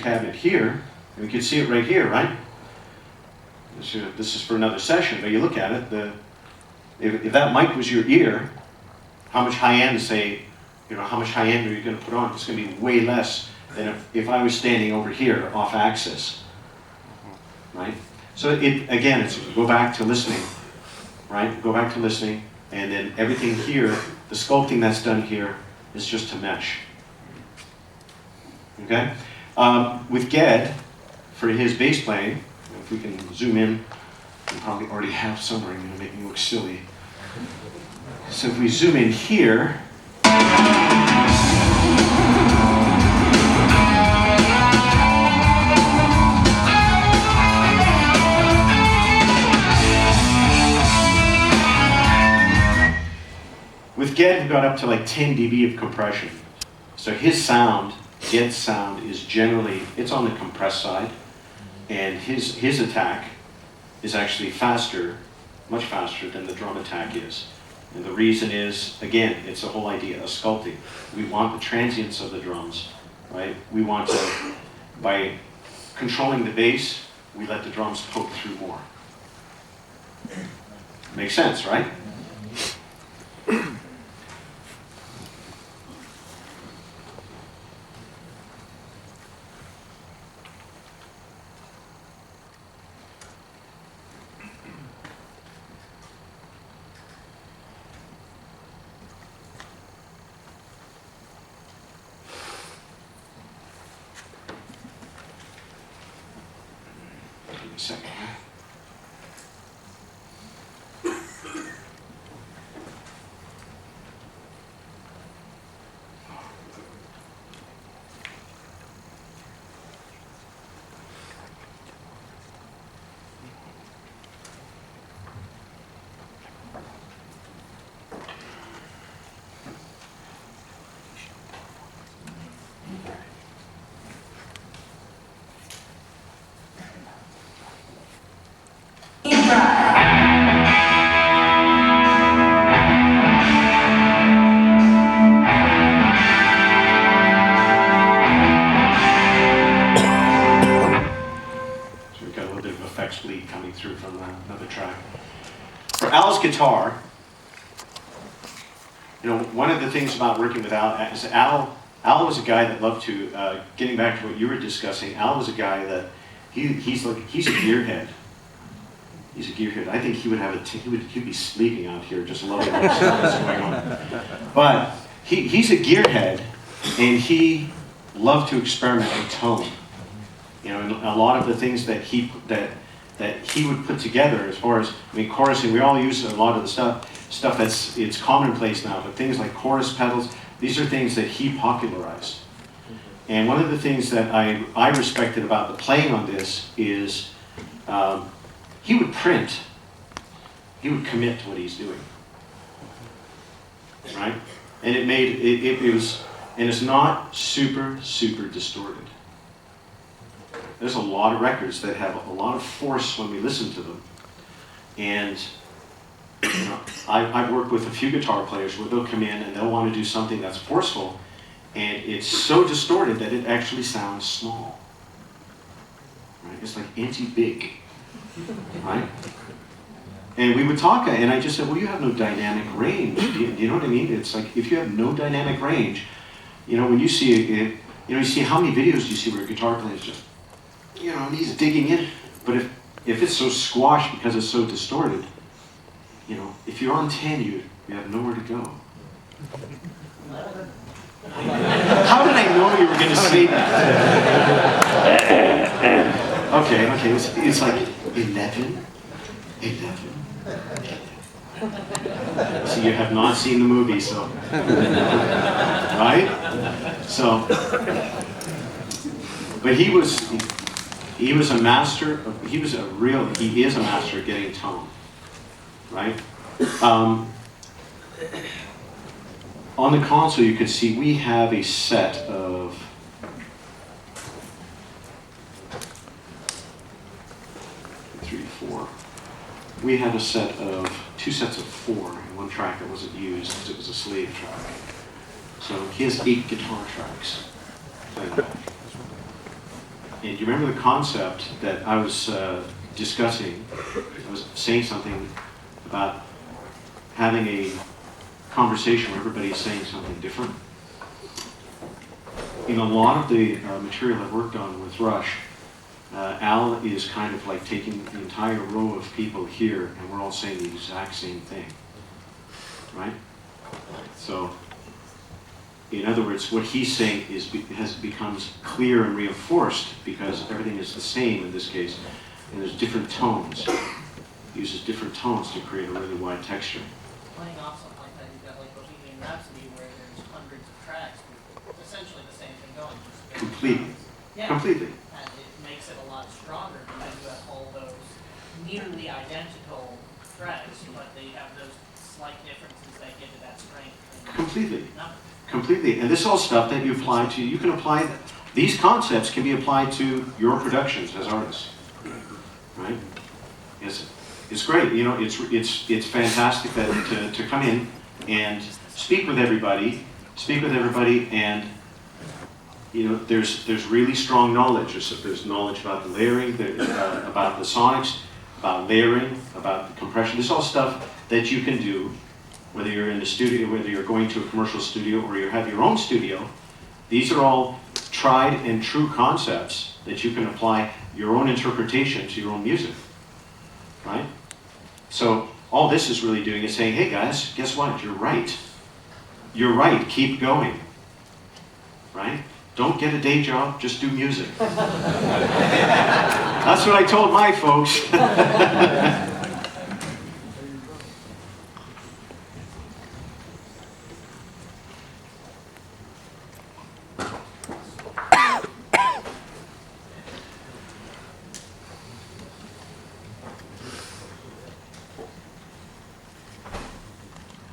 cabinet here, and we can see it right here, right? This is for another session, but you look at it, if that mic was your ear, how much high end, say, how much high end are you going to put on? It's going to be way less than if I was standing over here off axis, right? So again, it's go back to listening, right? Go back to listening, and then everything here, the sculpting that's done here is just to mesh. Okay? With Ged, for his bass playing, if we can zoom in, we probably already have somewhere, I'm going to make me look silly. So if we zoom in here, with Ged, we got up to like 10 dB of compression. So his sound, Ged's sound, is generally, it's on the compressed side, and his attack is actually faster, much faster than the drum attack is. And the reason is, again, it's the whole idea of sculpting. We want the transients of the drums, right? We want to, by controlling the bass, we let the drums poke through more. Makes sense, right? Second. Bleed coming through from another track. For Al's guitar, one of the things about working with Al is Al was a guy that loved to, getting back to what you were discussing, Al was a guy that he's a gearhead. He's a gearhead. I think he would have he'd be sleeping out here just loving what's going on. But he's a gearhead, and he loved to experiment with tone. And a lot of the things that he would put together, as far as, chorusing, we all use a lot of the stuff it's commonplace now, but things like chorus pedals, these are things that he popularized. And one of the things that I respected about the playing on this is he would print, he would commit to what he's doing, right? And it was, and it's not super distorted. There's a lot of records that have a lot of force when we listen to them. And I've worked with a few guitar players where they'll come in and they'll want to do something that's forceful, and it's so distorted that it actually sounds small. Right? It's like anti-big, right? And we would talk, and I just said, well, you have no dynamic range. Do you know what I mean? It's like, if you have no dynamic range, when you see it, you see how many videos do you see where a guitar player is just, and he's digging in. But if it's so squashed because it's so distorted, if you're on 10, you have nowhere to go. How did I know you were going to say that? Okay, it's like 11. So you have not seen the movie, so. Right? So, but he is a master at getting tone, right? On the console, you can see we have a set of 3, 4. We had a set of 2 sets of 4 and one track that wasn't used because it was a slave track. So he has 8 guitar tracks. And you remember the concept that I was discussing? I was saying something about having a conversation where everybody is saying something different. In a lot of the material I've worked on with Rush, Al is kind of like taking the entire row of people here, and we're all saying the exact same thing, right? So, in other words, what he's saying becomes clear and reinforced because everything is the same in this case, and there's different tones. He uses different tones to create a really wide texture. Playing off something like that, you've got like Bohemian Rhapsody where there's hundreds of tracks with essentially the same thing going. Just Completely. Yeah. Completely. And it makes it a lot stronger because you have all those nearly identical tracks, but they have those slight differences that give it that strength. Completely. Completely. And this is all stuff that you apply to, you can apply, these concepts can be applied to your productions as artists. Right? It's great. You know, it's fantastic that to come in and speak with everybody, and you know, there's really strong knowledge. There's knowledge about the layering, about the sonics, about layering, about the compression. This is all stuff that you can do, whether you're in the studio, whether you're going to a commercial studio or you have your own studio. These are all tried and true concepts that you can apply your own interpretation to your own music, right? So all this is really doing is saying, hey guys, guess what? You're right. You're right, keep going, right? Don't get a day job, just do music. That's what I told my folks.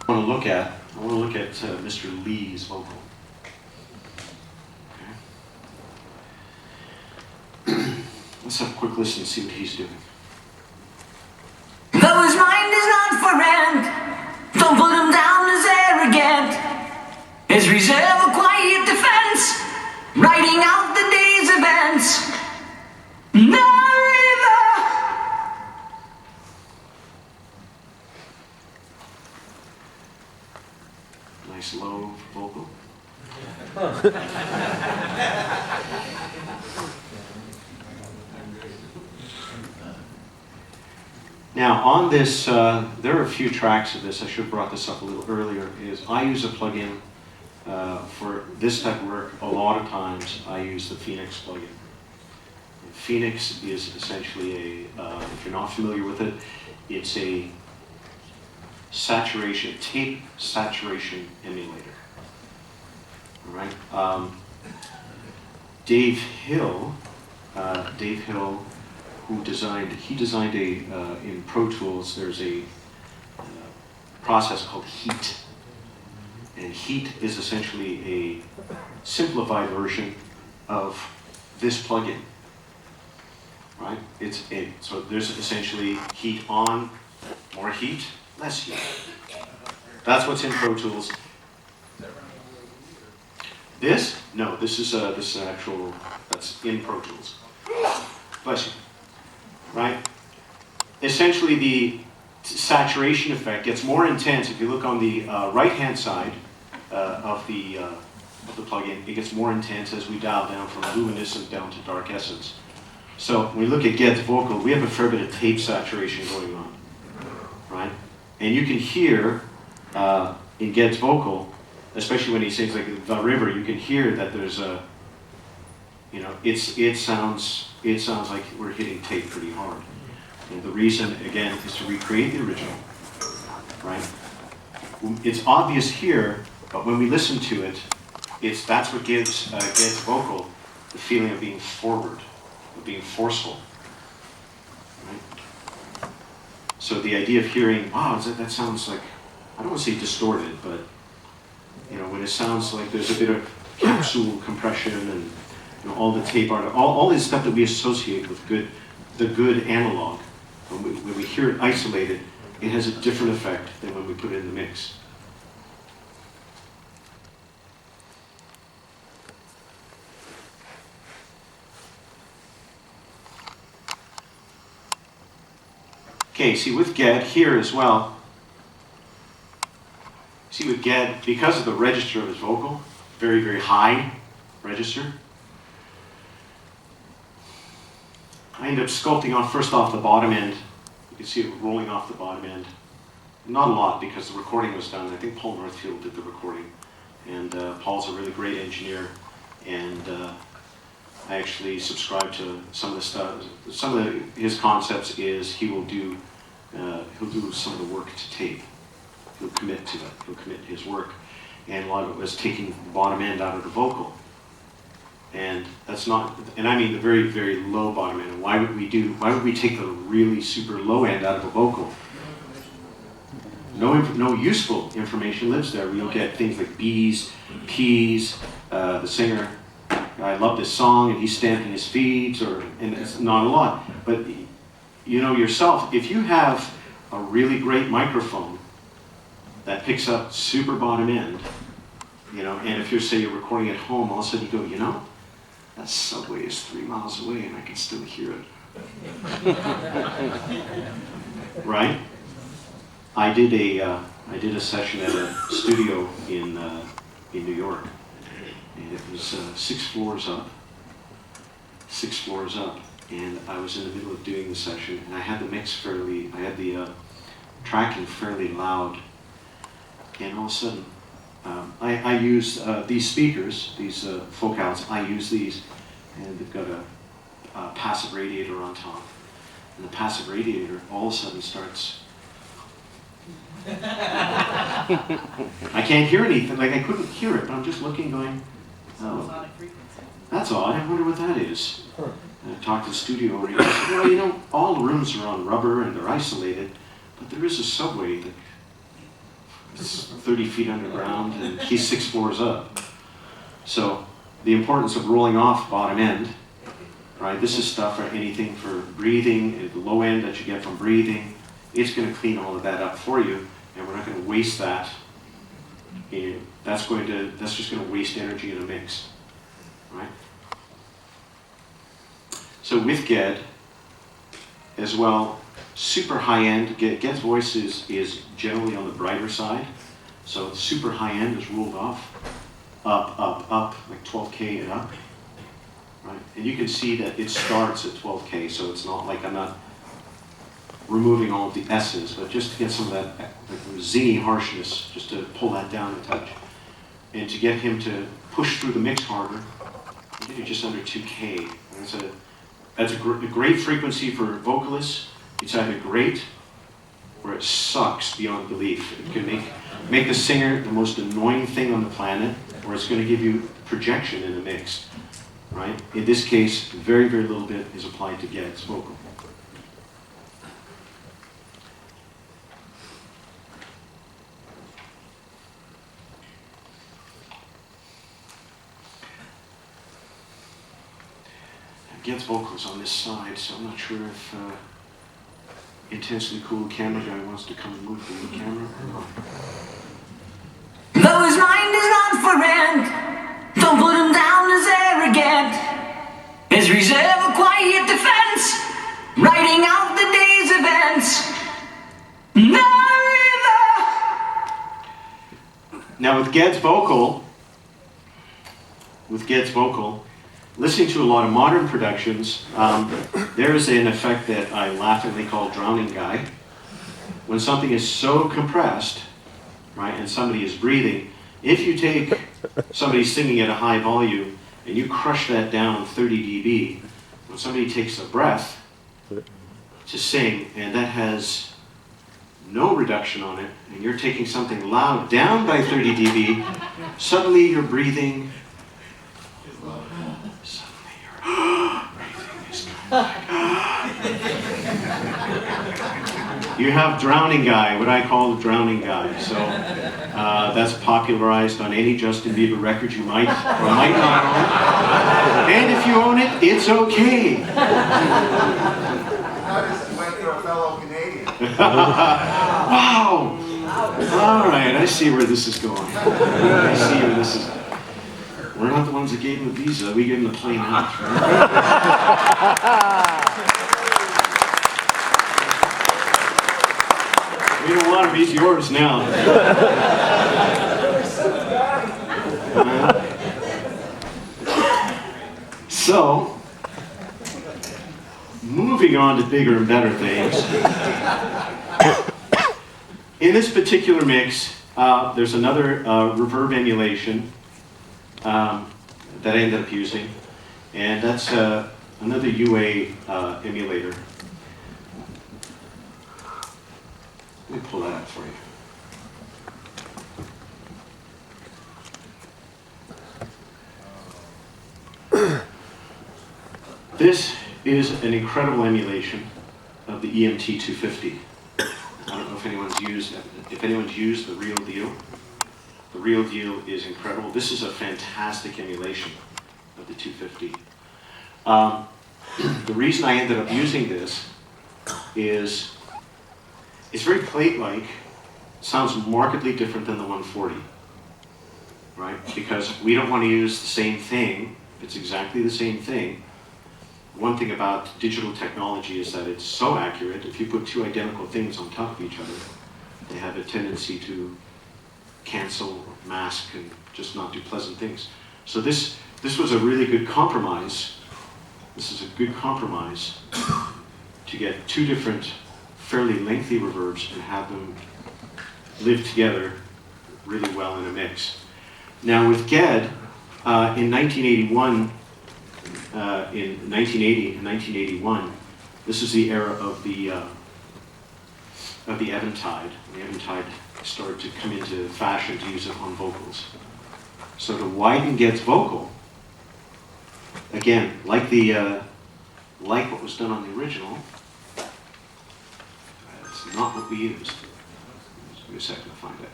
I want to look at Mr. Lee's vocal. Okay. Let's have a quick listen and see what he's doing. Though his mind is not for rent, don't put him down as arrogant. His reserve a quiet defense, writing out the day's events. No river. Nice low vocal. Now on this, there are a few tracks of this. I should have brought this up a little earlier. I use a plugin for this type of work. A lot of times I use the Phoenix plugin. Phoenix is essentially if you're not familiar with it, it's a tape saturation emulator. All right. Dave Hill, who designed in Pro Tools. There's a process called Heat, and Heat is essentially a simplified version of this plugin. Right? So there's essentially heat on, more heat, less heat. That's what's in Pro Tools. This? No, this is actual, that's in Pro Tools. Bless you. Right? Essentially the saturation effect gets more intense. If you look on the right-hand side of the plugin, it gets more intense as we dial down from luminescent down to dark essence. So when we look at Ged's vocal, we have a fair bit of tape saturation going on, right? And you can hear in Ged's vocal, especially when he sings like The River, you can hear that there's a, you know, it sounds like we're hitting tape pretty hard. And the reason, again, is to recreate the original, right? It's obvious here, but when we listen to it, that's what gives Ged's vocal the feeling of being forward, of being forceful, right? So the idea of hearing, wow, that sounds like, I don't want to say distorted, but you know, when it sounds like there's a bit of capsule compression and you know, all the tape art, all this stuff that we associate with the good analog. When we hear it isolated, it has a different effect than when we put it in the mix. Okay, see with Ged here as well, see with Ged, because of the register of his vocal, very, very high register, I end up sculpting on first off the bottom end. You can see it rolling off the bottom end. Not a lot because the recording was done. I think Paul Northfield did the recording. And Paul's a really great engineer. And I actually subscribe to some of the stuff. Some of his concepts is he'll do some of the work to tape. He'll commit to it. He'll commit to his work. And a lot of it was taking the bottom end out of the vocal. And that's not, and I mean the very, very low bottom end. And why would we take the really super low end out of a vocal? No useful information lives there. We'll get things like B's, P's, the singer, I love this song, and he's stamping his feet, and it's not a lot. But you know yourself, if you have a really great microphone that picks up super bottom end, you know, and if you're recording at home, all of a sudden you go, you know, that subway is 3 miles away and I can still hear it. Right? I did a session at a studio in New York, and it was 6 floors up, and I was in the middle of doing the session, and I had the tracking fairly loud, and all of a sudden, I use these speakers, these focals, I use these, and they've got a passive radiator on top, and the passive radiator all of a sudden starts. I can't hear anything, like I couldn't hear it, but I'm just looking going, oh, that's odd, I wonder what that is. And I talked to the studio owner, he said, well, you know, all the rooms are on rubber and they're isolated, but there is a subway that is 30 feet underground and he's 6 floors up. So the importance of rolling off bottom end, right? This is stuff for anything for breathing, the low end that you get from breathing. It's going to clean all of that up for you, and we're not going to waste that. And that's just going to waste energy in a mix, right? So with Ged, as well, super high end. Ged's voice is generally on the brighter side, so super high end is ruled off, up, like 12K and up, right? And you can see that it starts at 12K, so it's not like I'm not removing all of the S's, but just to get some of that like zingy harshness, just to pull that down a touch. And to get him to push through the mix harder, you're just under 2K. And that's a great frequency for vocalists. It's either great or it sucks beyond belief. It can make the singer the most annoying thing on the planet, or it's going to give you projection in the mix, right? In this case, very, very little bit is applied to Ged's vocal. Ged's vocals on this side, so I'm not sure if intensely cool camera guy wants to come and move the camera or not. Though his mind is not for rent, don't put him down as arrogant. His reserve a quiet defense, writing out the day's events. Now with Ged's vocal, listening to a lot of modern productions, there is an effect that I laughingly call drowning guy. When something is so compressed, right, and somebody is breathing, if you take somebody singing at a high volume and you crush that down 30 dB, when somebody takes a breath to sing and that has no reduction on it, and you're taking something loud down by 30 dB, suddenly you're breathing. You have drowning guy, what I call the drowning guy. So that's popularized on any Justin Bieber record you might or might not own. And if you own it, it's okay. Notice you went for a fellow Canadian. Wow. All right, I see where this is going. We're not the ones that gave him the visa. We gave him the plane out. Right? He's yours now. So, moving on to bigger and better things. In this particular mix, there's another reverb emulation that I ended up using, and that's another UA emulator. Let me pull that up for you. This is an incredible emulation of the EMT 250. I don't know if anyone's used the real deal. The real deal is incredible. This is a fantastic emulation of the 250. The reason I ended up using this is it's very plate-like, sounds markedly different than the 140, right? Because we don't want to use the same thing. It's exactly the same thing. One thing about digital technology is that it's so accurate. If you put two identical things on top of each other, they have a tendency to cancel or mask and just not do pleasant things. So this was a really good compromise. This is a good compromise to get two different fairly lengthy reverbs and have them live together really well in a mix. Now with GED, in 1981, in 1980 and 1981, this is the era of the Eventide. The Eventide started to come into fashion to use it on vocals. So to widen Ged's vocal, again, like what was done on the original, that's not what we used. Just give me a second to find it.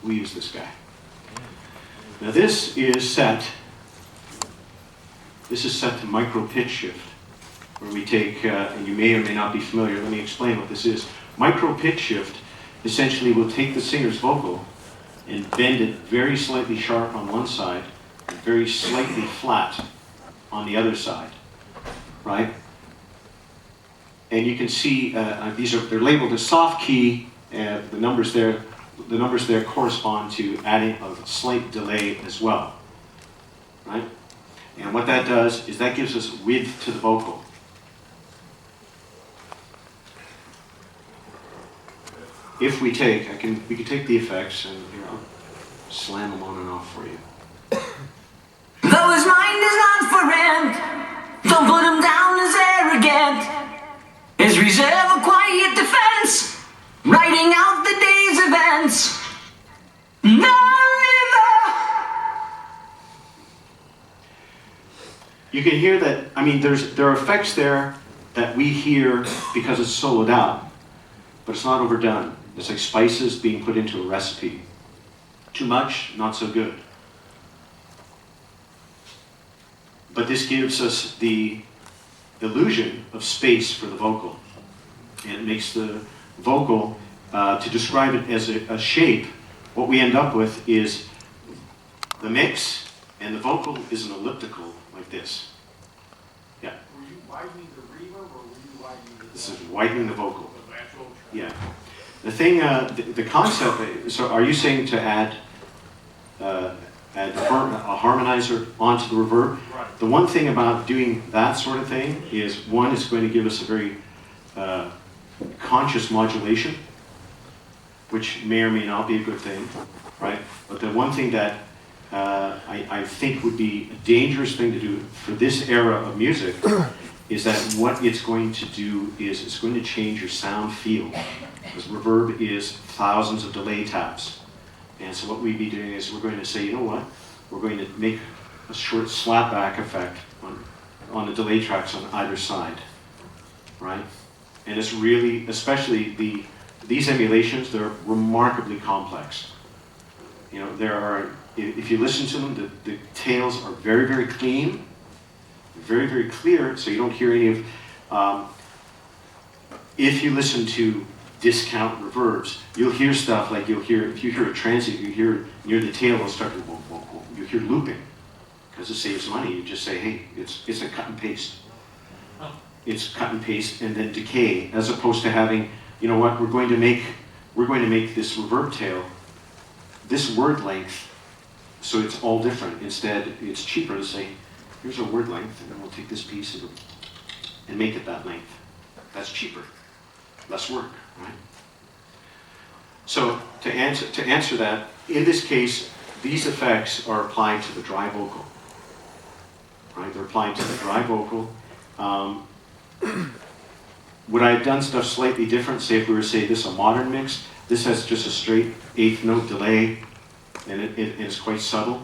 We used this guy. Now this is set to micro pitch shift, where we take, and you may or may not be familiar, let me explain what this is. Micro pitch shift essentially will take the singer's vocal and bend it very slightly sharp on one side and very slightly flat on the other side, right? And you can see they're labeled as soft key, and the numbers there correspond to adding a slight delay as well, right? And what that does is that gives us width to the vocal. If we take, we can take the effects and here I'll slam them on and off for you. Though his mind is not for rent, don't put him down as arrogant. His reserve a quiet defense, writing out the day's events. No river. You can hear that, I mean, there are effects there that we hear because it's soloed out, but it's not overdone. It's like spices being put into a recipe. Too much, not so good. But this gives us the illusion of space for the vocal. And it makes the vocal, to describe it as a shape, what we end up with is the mix, and the vocal is an elliptical like this. Yeah. Were you widening the reverb or were you widening the... This is widening the vocal. The actual track? Yeah. The thing, the concept, so are you saying to add a harmonizer onto the reverb? Right. The one thing about doing that sort of thing is, one, it's going to give us a very conscious modulation, which may or may not be a good thing, right? But the one thing that I think would be a dangerous thing to do for this era of music is that what it's going to do is it's going to change your sound feel. Because reverb is thousands of delay taps. And so what we'd be doing is we're going to say, you know what? We're going to make a short slapback effect on the delay tracks on either side, right? And it's really, especially these emulations, they're remarkably complex. You know, there are, if you listen to them, the tails are very, very clean, very, very clear, so you don't hear any of, if you listen to discount reverbs, you'll hear stuff like if you hear a transient, you hear near the tail, it'll start to, you hear looping. Because it saves money, you just say, hey, it's a cut and paste. It's cut and paste and then decay, as opposed to having, you know what, we're going to make we're going to make this reverb tail, this word length, so it's all different. Instead, it's cheaper to say, here's our word length, and then we'll take this piece and make it that length. That's cheaper, less work, right? So to answer that, in this case, these effects are applied to the dry vocal. Right? They're applied to the dry vocal. Would I have done stuff slightly different? Say if we were to say this a modern mix, this has just a straight eighth note delay, and it's quite subtle.